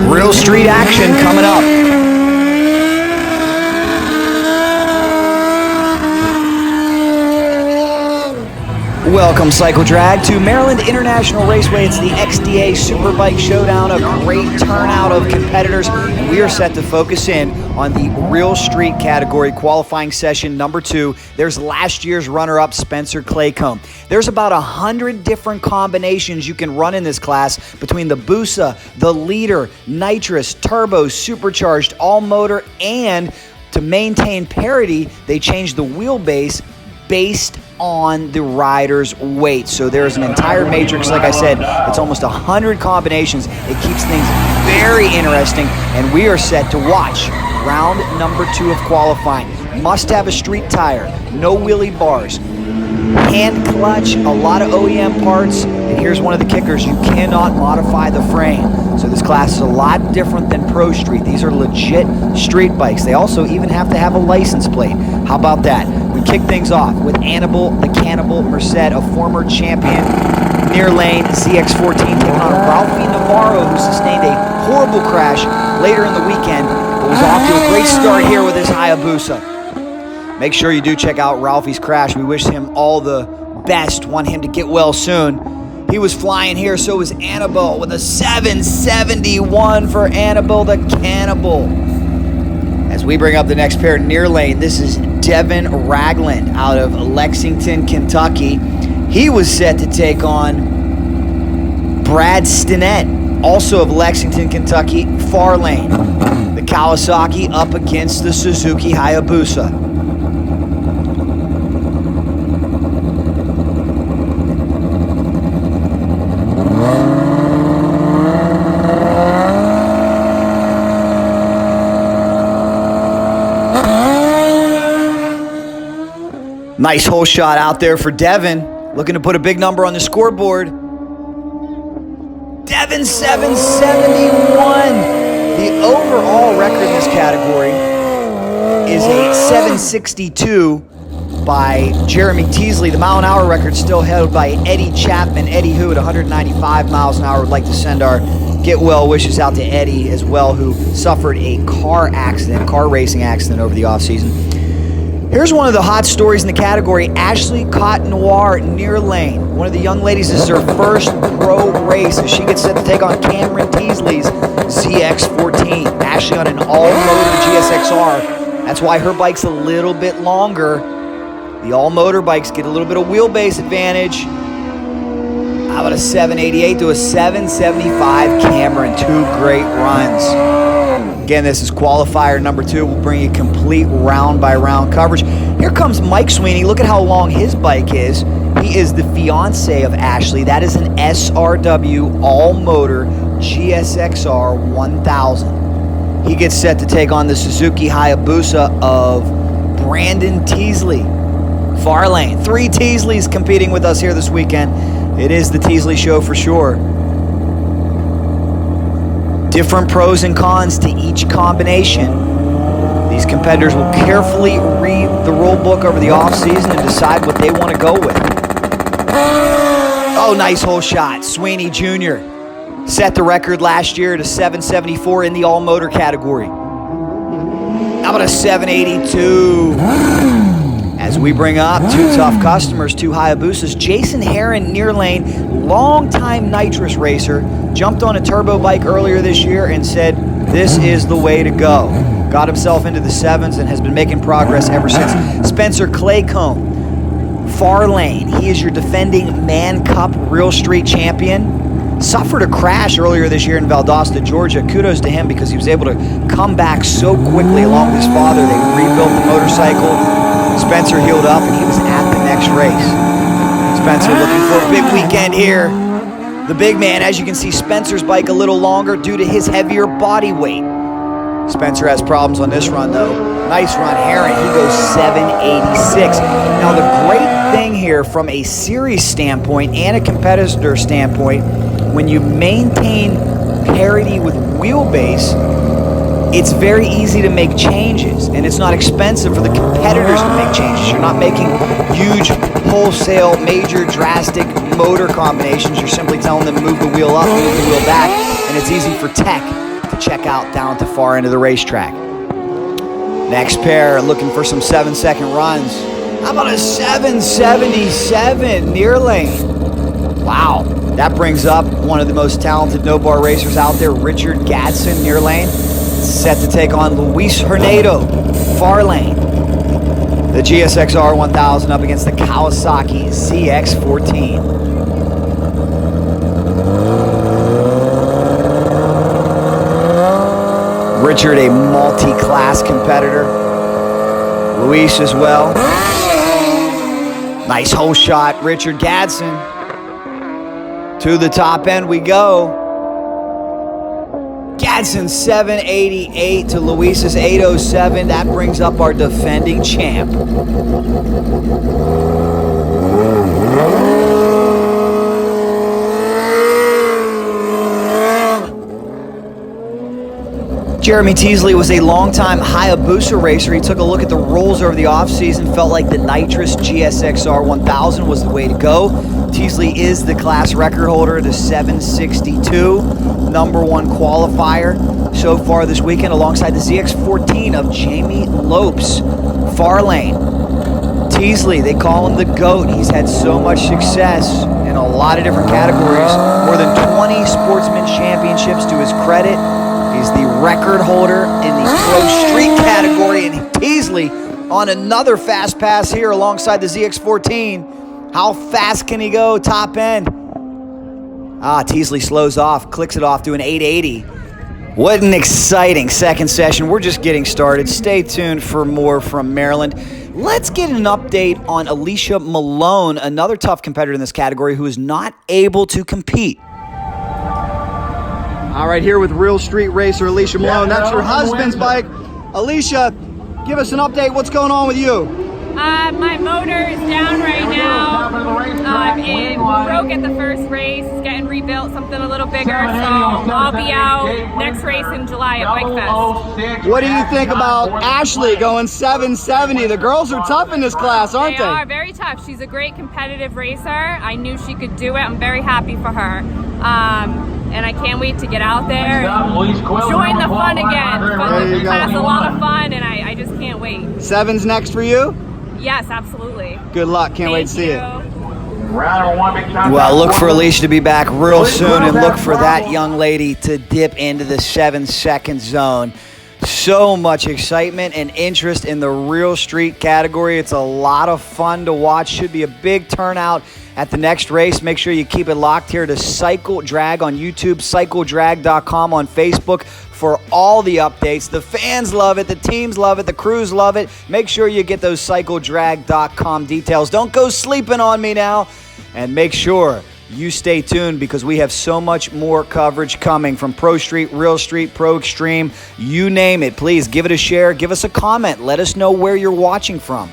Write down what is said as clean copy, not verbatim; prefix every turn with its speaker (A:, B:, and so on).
A: Real street action coming up. Welcome, Cycle Drag, to Maryland International Raceway. It's the XDA Superbike Showdown, a great turnout of competitors, and we are set to focus in on the real street category, qualifying session number 2. There's last year's runner-up, Spencer Claycomb. There's about 100 different combinations you can run in this class between the Busa, the Leader, Nitrous, Turbo, Supercharged, all motor, and to maintain parity, they changed the wheelbase based on the rider's weight. So there's an entire matrix. Like I said, it's almost 100 combinations. It keeps things very interesting, and we are set to watch round number 2 of qualifying. Must have a street tire, no wheelie bars, hand clutch, a lot of OEM parts, and here's one of the kickers: you cannot modify the frame. So this class is a lot different than Pro Street. These are legit street bikes. They also even have to have a license plate. How about that? We kick things off with Anibal Merced, a former champion, near lane ZX14, taking on Ralphie Navarro, who sustained a horrible crash later in the weekend, but was off to a great start here with his Hayabusa. Make sure you do check out Ralphie's crash. We wish him all the best, want him to get well soon. He was flying here, so was Anibal, with a 771 for Anibal the Cannibal. As we bring up the next pair near lane, this is Devin Ragland out of Lexington, Kentucky. He was set to take on Brad Stinnett, also of Lexington, Kentucky, far lane. The Kawasaki up against the Suzuki Hayabusa. Nice hole shot out there for Devin, looking to put a big number on the scoreboard. Devin 771. The overall record in this category is a 762 by Jeremy Teasley. The mile-an-hour record still held by Eddie Chapman. Eddie, who at 195 miles an hour, would like to send our get well wishes out to Eddie as well, who suffered a car racing accident over the offseason. Here's one of the hot stories in the category: Ashley Cotnoir, near lane. One of the young ladies, this is her first pro race as she gets set to take on Jeremy Teasley's ZX14. Ashley on an all-motor GSXR. That's why her bike's a little bit longer. The all-motor bikes get a little bit of wheelbase advantage. How about a 788 to a 775 Cameron? 2 great runs. Again, this is qualifier number 2. We'll bring you complete round-by-round coverage. Here comes Mike Sweeney. Look at how long his bike is. He is the fiancé of Ashley. That is an SRW all-motor GSXR 1000. He gets set to take on the Suzuki Hayabusa of Brandon Teasley. Far lane. 3 Teasleys competing with us here this weekend. It is the Teasley show for sure. Different pros and cons to each combination. These competitors will carefully read the rule book over the off-season and decide what they want to go with. Oh, nice hole shot. Sweeney Jr. set the record last year at a 774 in the all-motor category. How about a 782? As we bring up 2 tough customers, 2 Hayabusas. Jason Herron, near lane, longtime nitrous racer, jumped on a turbo bike earlier this year and said, this is the way to go. Got himself into the 7s and has been making progress ever since. Spencer Claycomb, far lane. He is your defending Man Cup Real Street champion. Suffered a crash earlier this year in Valdosta, Georgia. Kudos to him because he was able to come back so quickly along with his father. They rebuilt the motorcycle. Spencer healed up and he was at the next race. Spencer looking for a big weekend here. The big man, as you can see, Spencer's bike a little longer due to his heavier body weight. Spencer has problems on this run though. Nice run, Herron. He goes 786. Now the great thing here from a series standpoint and a competitor standpoint, when you maintain parity with wheelbase, it's very easy to make changes, and it's not expensive for the competitors to make changes. You're not making huge, wholesale, major, drastic motor combinations. You're simply telling them to move the wheel up, move the wheel back, and it's easy for tech to check out down at the far end of the racetrack. Next pair looking for some 7-second runs. How about a 777 near lane? Wow, that brings up one of the most talented no-bar racers out there, Richard Gadson, near lane. Set to take on Luis Hornedo, far lane. The GSXR 1000 up against the Kawasaki ZX14. Richard, a multi-class competitor. Luis as well. Nice hole shot, Richard Gadson. To the top end we go. Gadson 788 to Luis's 807. That brings up our defending champ. Jeremy Teasley was a longtime Hayabusa racer. He took a look at the rules over the offseason, felt like the NITROUS GSXR 1000 was the way to go. Teasley is the class record holder, the 762, #1 qualifier so far this weekend, alongside the ZX14 of Jamie Lopes, far lane. Teasley, they call him the GOAT. He's had so much success in a lot of different categories, more than 20 sportsman championships to his credit. He's the record holder in the pro street category, and Teasley on another fast pass here alongside the ZX14. How fast can he go top end? Teasley slows off, clicks it off to an 880. What an exciting second session. We're just getting started. Stay tuned for more from Maryland. Let's get an update on Alicia Malone, another tough competitor in this category who is not able to compete. All right, here with real street racer Alicia Malone. That's your husband's bike. Alicia, give us an update. What's going on with you?
B: My motor is down right now. It broke at the first race. It's getting rebuilt, something a little bigger. So I'll be out next race in July at Bike Fest.
A: What do you think about Ashley going 770? The girls are tough in this class, aren't they?
B: They are very tough. She's a great competitive racer. I knew she could do it. I'm very happy for her. And I can't wait to get out there and join the fun again. The class a lot of fun, and I just can't wait.
A: Seven's next for you?
B: Yes, absolutely.
A: Good luck. Can't wait to see it.
C: Well,
A: Look for Alicia to be back real soon, and look for that young lady to dip into the 7-second zone. So much excitement and interest in the real street category. It's a lot of fun to watch. Should be a big turnout at the next race. Make sure you keep it locked here to Cycle Drag on YouTube, cycledrag.com on Facebook for all the updates. The fans love it, the teams love it, the crews love it. Make sure you get those cycledrag.com details. Don't go sleeping on me now. And make sure you stay tuned because we have so much more coverage coming from Pro Street, Real Street, Pro Extreme, you name it. Please give it a share, give us a comment. Let us know where you're watching from.